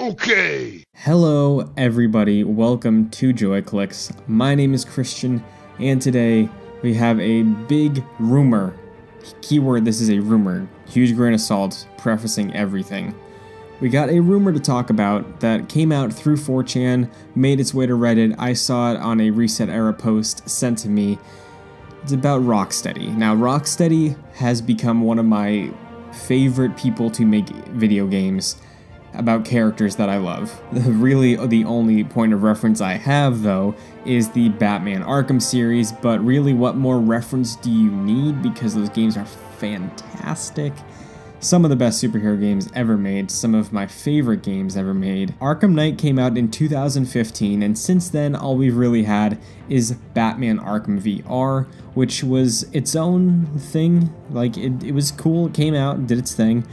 Okay. Hello everybody, welcome to Joy Clicks. My name is Christian, and today we have a big rumor. Keyword, this is a rumor. Huge grain of salt, prefacing everything. We got a rumor to talk about that came out through 4chan, made its way to Reddit. I saw it on a Reset Era post sent to me. It's about Rocksteady. Now, Rocksteady has become one of my favorite people to make video games about characters that I love. Really, the only point of reference I have, though, is the Batman Arkham series, but really, what more reference do you need? Because those games are fantastic. Some of the best superhero games ever made, some of my favorite games ever made. Arkham Knight came out in 2015, and since then, all we've really had is Batman Arkham VR, which was its own thing. Like, it was cool, it came out, did its thing,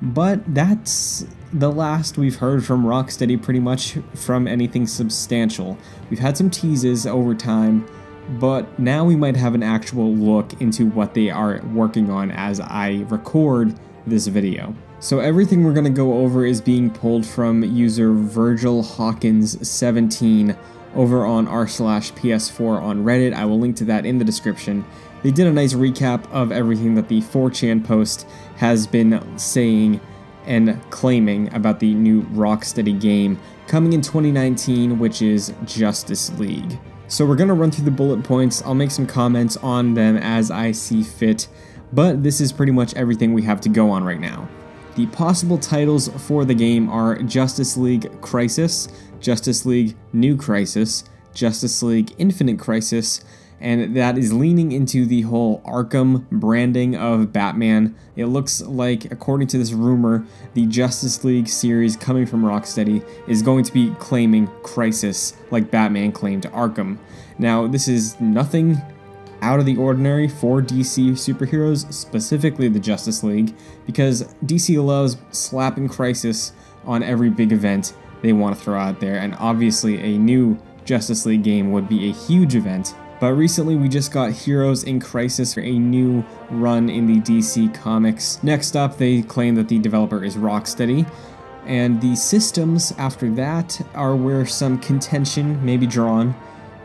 but that's the last we've heard from Rocksteady pretty much from anything substantial. We've had some teases over time, but now we might have an actual look into what they are working on as I record this video. So everything we're going to go over is being pulled from user Virgil Hawkins 17 over on r/PS4 on Reddit. I will link to that in the description. They did a nice recap of everything that the 4chan post has been saying and claiming about the new Rocksteady game coming in 2019, which is Justice League. So we're going to run through the bullet points. I'll make some comments on them as I see fit, but this is pretty much everything we have to go on right now. The possible titles for the game are Justice League Crisis, Justice League New Crisis, Justice League Infinite Crisis, and that is leaning into the whole Arkham branding of Batman. It looks like, according to this rumor, the Justice League series coming from Rocksteady is going to be claiming Crisis like Batman claimed Arkham. Now, this is nothing out of the ordinary for DC superheroes, specifically the Justice League, because DC loves slapping Crisis on every big event they want to throw out there, and obviously a new Justice League game would be a huge event. But recently we just got Heroes in Crisis for a new run in the DC Comics. Next up, they claim that the developer is Rocksteady, and the systems after that are where some contention may be drawn.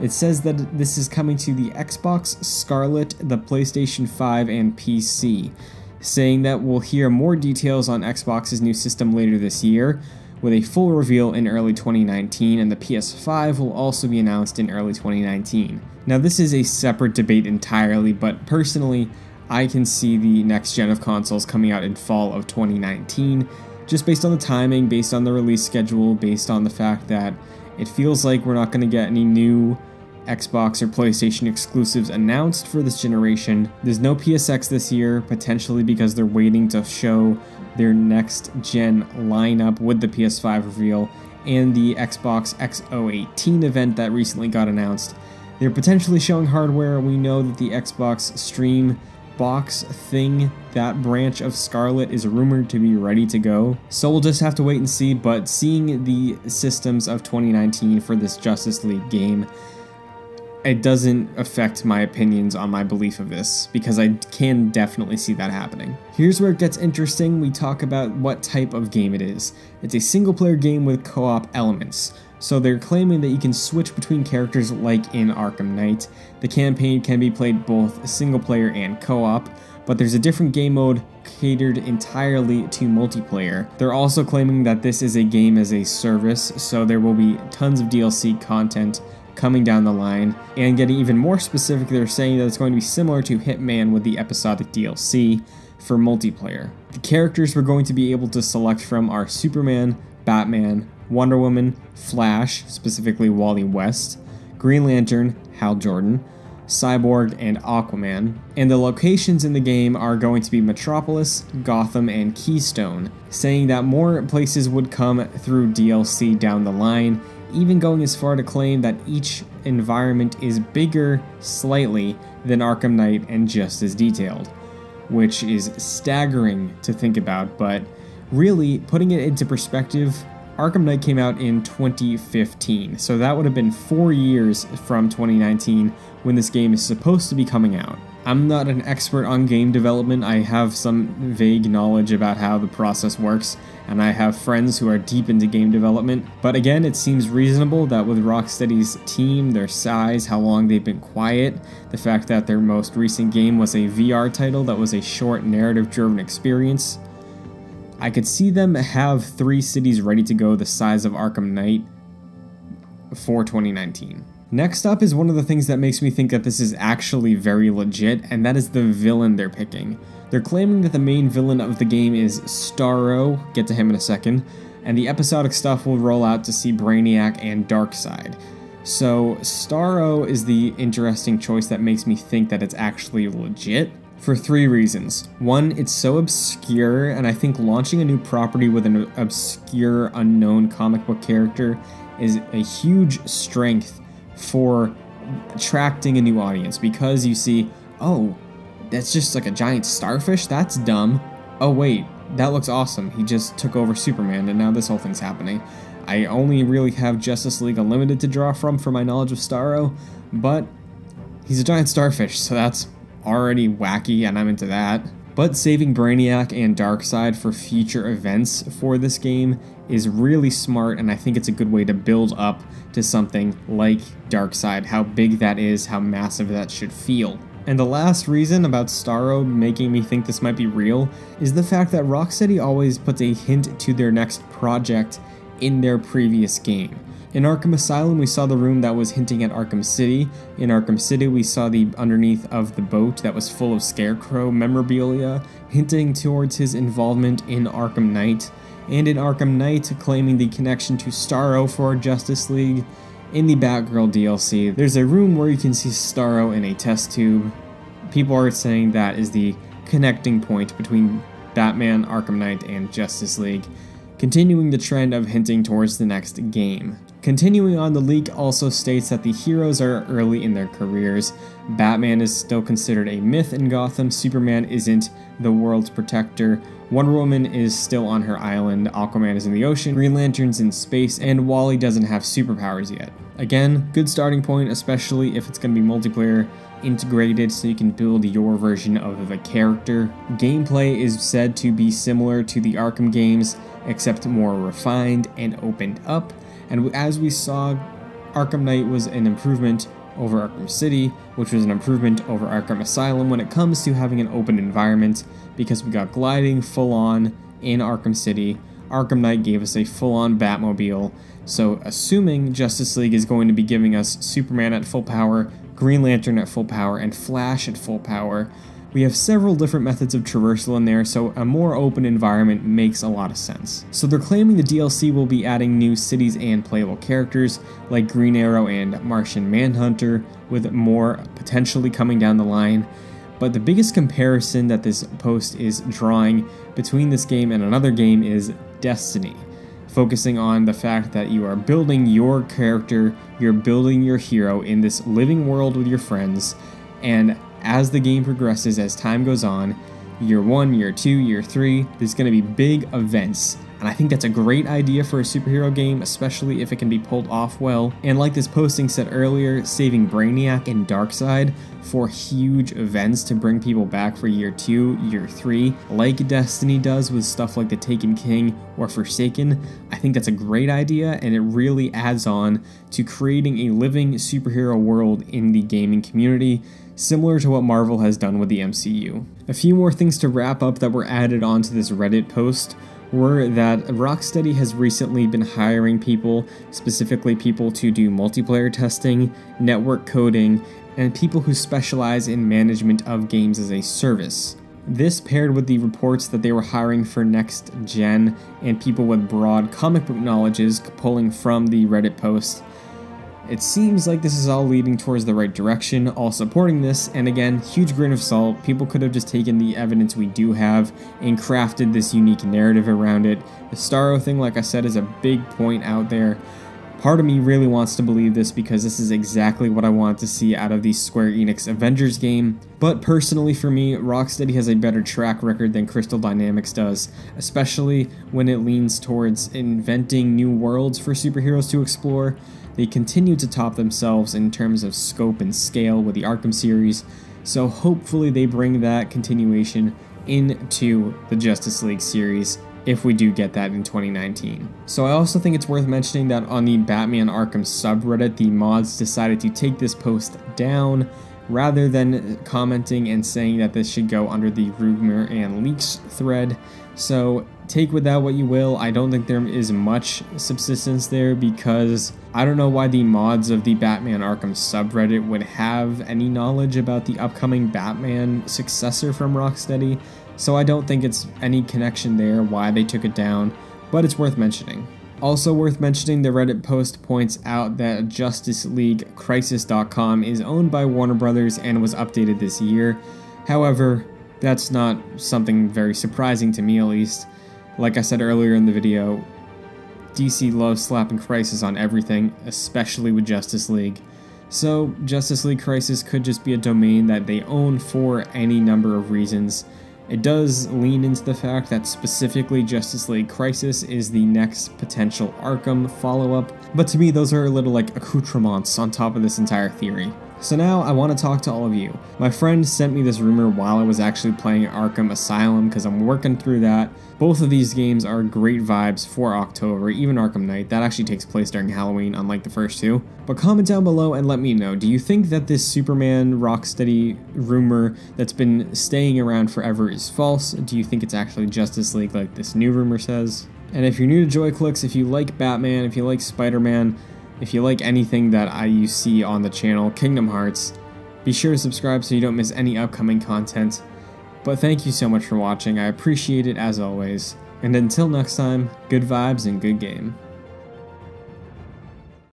It says that this is coming to the Xbox, Scarlet, the PlayStation 5, and PC, saying that we'll hear more details on Xbox's new system later this year, with a full reveal in early 2019, and the PS5 will also be announced in early 2019. Now, this is a separate debate entirely, but personally, I can see the next gen of consoles coming out in fall of 2019, just based on the timing, based on the release schedule, based on the fact that it feels like we're not going to get any new Xbox or PlayStation exclusives announced for this generation. There's no PSX this year, potentially because they're waiting to show their next gen lineup with the PS5 reveal and the Xbox X018 event that recently got announced. They're potentially showing hardware. We know that the Xbox Stream box thing, that branch of Scarlet, is rumored to be ready to go. So we'll just have to wait and see, but seeing the systems of 2019 for this Justice League game, it doesn't affect my opinions on my belief of this, because I can definitely see that happening. Here's where it gets interesting. We talk about what type of game it is. It's a single-player game with co-op elements. So they're claiming that you can switch between characters like in Arkham Knight. The campaign can be played both single-player and co-op, but there's a different game mode catered entirely to multiplayer. They're also claiming that this is a game as a service, so there will be tons of DLC content coming down the line, and getting even more specific, they're saying that it's going to be similar to Hitman with the episodic DLC for multiplayer. The characters we're going to be able to select from are Superman, Batman, Wonder Woman, Flash, specifically Wally West, Green Lantern, Hal Jordan, Cyborg, and Aquaman, and the locations in the game are going to be Metropolis, Gotham, and Keystone, saying that more places would come through DLC down the line, even going as far to claim that each environment is bigger slightly than Arkham Knight and just as detailed, which is staggering to think about, but really, putting it into perspective, Arkham Knight came out in 2015, so that would have been 4 years from 2019 when this game is supposed to be coming out. I'm not an expert on game development. I have some vague knowledge about how the process works, and I have friends who are deep into game development. But again, it seems reasonable that with Rocksteady's team, their size, how long they've been quiet, the fact that their most recent game was a VR title that was a short narrative-driven experience, I could see them have 3 cities ready to go the size of Arkham Knight for 2019. Next up is one of the things that makes me think that this is actually very legit, and that is the villain they're picking. They're claiming that the main villain of the game is Starro, get to him in a second, and the episodic stuff will roll out to see Brainiac and Darkseid. So Starro is the interesting choice that makes me think that it's actually legit, for 3 reasons. 1, it's so obscure, and I think launching a new property with an obscure, unknown comic book character is a huge strength for attracting a new audience, because you see, oh, that's just like a giant starfish? That's dumb. Oh wait, that looks awesome. He just took over Superman and now this whole thing's happening. I only really have Justice League Unlimited to draw from for my knowledge of Starro, but he's a giant starfish, so that's already wacky and I'm into that. But saving Brainiac and Darkseid for future events for this game is really smart, and I think it's a good way to build up to something like Darkseid, how big that is, how massive that should feel. And the last reason about Starro making me think this might be real is the fact that Rocksteady always puts a hint to their next project in their previous game. In Arkham Asylum, we saw the room that was hinting at Arkham City. In Arkham City, we saw the underneath of the boat that was full of Scarecrow memorabilia, hinting towards his involvement in Arkham Knight. And in Arkham Knight, claiming the connection to Starro for Justice League. In the Batgirl DLC, there's a room where you can see Starro in a test tube. People are saying that is the connecting point between Batman, Arkham Knight, and Justice League, continuing the trend of hinting towards the next game. Continuing on, the leak also states that the heroes are early in their careers. Batman is still considered a myth in Gotham, Superman isn't the world's protector, Wonder Woman is still on her island, Aquaman is in the ocean, Green Lantern's in space, and Wally doesn't have superpowers yet. Again, good starting point, especially if it's going to be multiplayer integrated so you can build your version of the character. Gameplay is said to be similar to the Arkham games, except more refined and opened up. And as we saw, Arkham Knight was an improvement over Arkham City, which was an improvement over Arkham Asylum when it comes to having an open environment, because we got gliding full-on in Arkham City. Arkham Knight gave us a full-on Batmobile, so assuming Justice League is going to be giving us Superman at full power, Green Lantern at full power, and Flash at full power, we have several different methods of traversal in there, so a more open environment makes a lot of sense. So they're claiming the DLC will be adding new cities and playable characters, like Green Arrow and Martian Manhunter, with more potentially coming down the line. But the biggest comparison that this post is drawing between this game and another game is Destiny, focusing on the fact that you are building your character, you're building your hero in this living world with your friends, and as the game progresses, as time goes on, year 1, year 2, year 3, there's going to be big events. And I think that's a great idea for a superhero game, especially if it can be pulled off well. And like this posting said earlier, saving Brainiac and Darkseid for huge events to bring people back for year 2, year 3, like Destiny does with stuff like the Taken King or Forsaken. I think that's a great idea, and it really adds on to creating a living superhero world in the gaming community, similar to what Marvel has done with the MCU. A few more things to wrap up that were added onto this Reddit post were that Rocksteady has recently been hiring people, specifically people to do multiplayer testing, network coding, and people who specialize in management of games as a service. This paired with the reports that they were hiring for next gen and people with broad comic book knowledges pulling from the Reddit post. It seems like this is all leading towards the right direction, all supporting this, and again, huge grain of salt. People could have just taken the evidence we do have and crafted this unique narrative around it. The Starro thing, like I said, is a big point out there. Part of me really wants to believe this because this is exactly what I want to see out of the Square Enix Avengers game. But personally for me, Rocksteady has a better track record than Crystal Dynamics does, especially when it leans towards inventing new worlds for superheroes to explore. They continue to top themselves in terms of scope and scale with the Arkham series, So hopefully they bring that continuation into the Justice League series if we do get that in 2019. So I also think it's worth mentioning that on the Batman Arkham subreddit, the mods decided to take this post down rather than commenting and saying that this should go under the rumor and leaks thread. So take with that what you will. I don't think there is much subsistence there because I don't know why the mods of the Batman Arkham subreddit would have any knowledge about the upcoming Batman successor from Rocksteady. So I don't think it's any connection there why they took it down, but it's worth mentioning. Also worth mentioning, the Reddit post points out that JusticeLeagueCrisis.com is owned by Warner Brothers and was updated this year. However, that's not something very surprising to me, at least. Like I said earlier in the video, DC loves slapping Crisis on everything, especially with Justice League. So Justice League Crisis could just be a domain that they own for any number of reasons. It does lean into the fact that specifically Justice League Crisis is the next potential Arkham follow-up, but to me those are little like accoutrements on top of this entire theory. So now I want to talk to all of you. My friend sent me this rumor while I was actually playing Arkham Asylum because I'm working through that. Both of these games are great vibes for October, even Arkham Knight. That actually takes place during Halloween, unlike the first two. But comment down below and let me know, do you think that this Superman Rocksteady rumor that's been staying around forever is false? Do you think it's actually Justice League like this new rumor says? And if you're new to JoyClicks, if you like Batman, if you like Spider-Man, if you like anything that you see on the channel, Kingdom Hearts, be sure to subscribe so you don't miss any upcoming content. But thank you so much for watching, I appreciate it as always, and until next time, good vibes and good game.